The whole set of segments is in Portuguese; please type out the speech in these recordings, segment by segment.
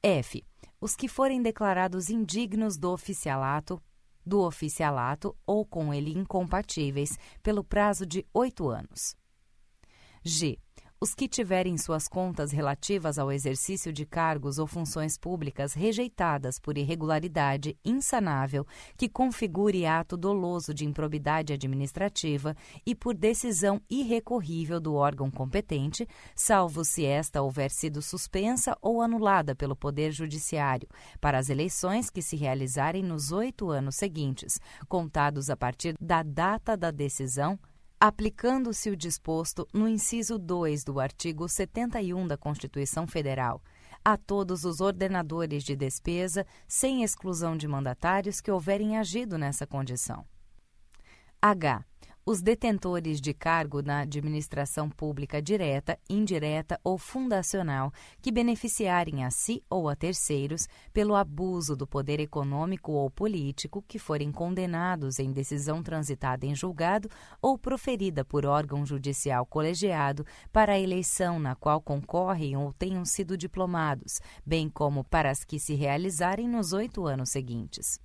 F. Os que forem declarados indignos do oficialato ou com ele incompatíveis pelo prazo de 8 anos. G. Os que tiverem suas contas relativas ao exercício de cargos ou funções públicas rejeitadas por irregularidade insanável que configure ato doloso de improbidade administrativa e por decisão irrecorrível do órgão competente, salvo se esta houver sido suspensa ou anulada pelo Poder Judiciário, para as eleições que se realizarem nos 8 anos seguintes, contados a partir da data da decisão, aplicando-se o disposto no inciso 2 do artigo 71 da Constituição Federal, a todos os ordenadores de despesa, sem exclusão de mandatários que houverem agido nessa condição. H. Os detentores de cargo na administração pública direta, indireta ou fundacional que beneficiarem a si ou a terceiros pelo abuso do poder econômico ou político que forem condenados em decisão transitada em julgado ou proferida por órgão judicial colegiado para a eleição na qual concorrem ou tenham sido diplomados, bem como para as que se realizarem nos 8 anos seguintes.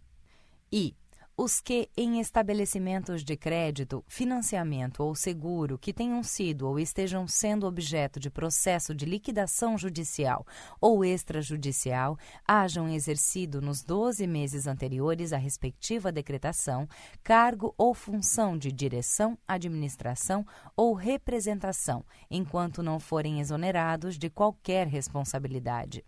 I. Os que, em estabelecimentos de crédito, financiamento ou seguro que tenham sido ou estejam sendo objeto de processo de liquidação judicial ou extrajudicial, hajam exercido nos 12 meses anteriores à respectiva decretação, cargo ou função de direção, administração ou representação, enquanto não forem exonerados de qualquer responsabilidade.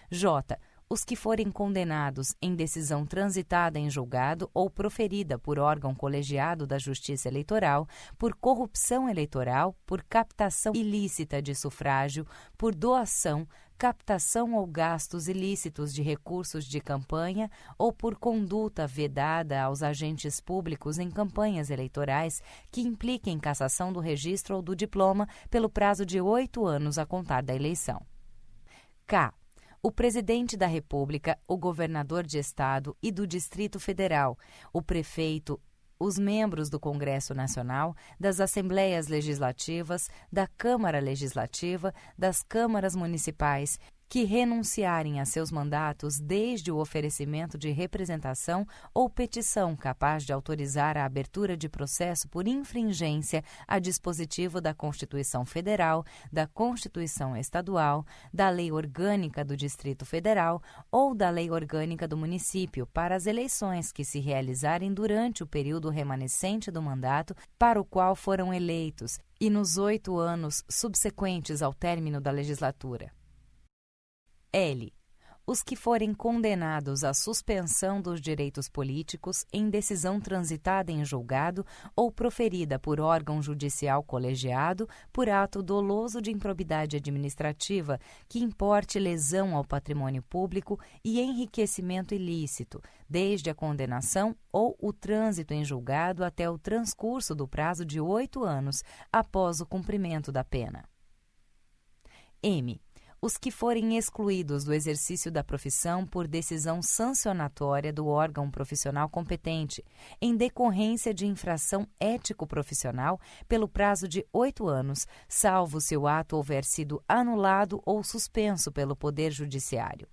J. Os que forem condenados em decisão transitada em julgado ou proferida por órgão colegiado da Justiça Eleitoral, por corrupção eleitoral, por captação ilícita de sufrágio, por doação, captação ou gastos ilícitos de recursos de campanha ou por conduta vedada aos agentes públicos em campanhas eleitorais que impliquem cassação do registro ou do diploma pelo prazo de 8 anos a contar da eleição. K. O Presidente da República, o Governador de Estado e do Distrito Federal, o Prefeito, os membros do Congresso Nacional, das Assembleias Legislativas, da Câmara Legislativa, das Câmaras Municipais, que renunciarem a seus mandatos desde o oferecimento de representação ou petição capaz de autorizar a abertura de processo por infringência a dispositivo da Constituição Federal, da Constituição Estadual, da Lei Orgânica do Distrito Federal ou da Lei Orgânica do Município para as eleições que se realizarem durante o período remanescente do mandato para o qual foram eleitos e nos 8 anos subsequentes ao término da legislatura. L. Os que forem condenados à suspensão dos direitos políticos em decisão transitada em julgado ou proferida por órgão judicial colegiado por ato doloso de improbidade administrativa que importe lesão ao patrimônio público e enriquecimento ilícito, desde a condenação ou o trânsito em julgado até o transcurso do prazo de 8 anos após o cumprimento da pena. M. Os que forem excluídos do exercício da profissão por decisão sancionatória do órgão profissional competente, em decorrência de infração ético-profissional, pelo prazo de 8 anos, salvo se o ato houver sido anulado ou suspenso pelo Poder Judiciário.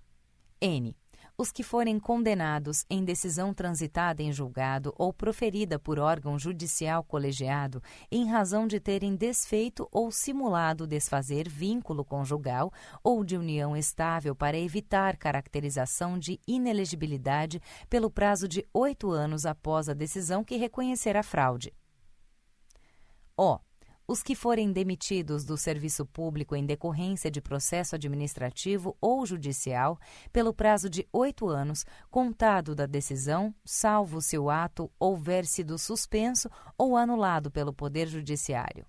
N. Os que forem condenados em decisão transitada em julgado ou proferida por órgão judicial colegiado em razão de terem desfeito ou simulado desfazer vínculo conjugal ou de união estável para evitar caracterização de inelegibilidade pelo prazo de 8 anos após a decisão que reconhecer a fraude. O. Os que forem demitidos do serviço público em decorrência de processo administrativo ou judicial pelo prazo de 8 anos, contado da decisão, salvo se o ato houver sido suspenso ou anulado pelo Poder Judiciário.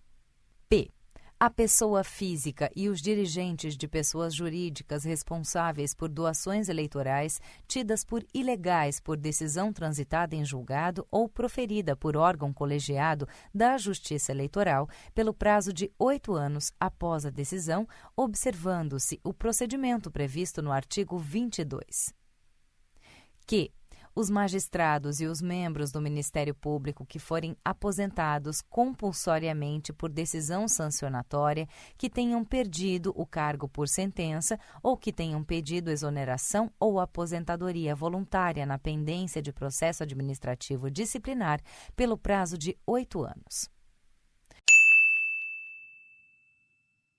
P. A pessoa física e os dirigentes de pessoas jurídicas responsáveis por doações eleitorais tidas por ilegais por decisão transitada em julgado ou proferida por órgão colegiado da Justiça Eleitoral pelo prazo de 8 anos após a decisão, observando-se o procedimento previsto no artigo 22. Q. Os magistrados e os membros do Ministério Público que forem aposentados compulsoriamente por decisão sancionatória, que tenham perdido o cargo por sentença ou que tenham pedido exoneração ou aposentadoria voluntária na pendência de processo administrativo disciplinar pelo prazo de 8 anos.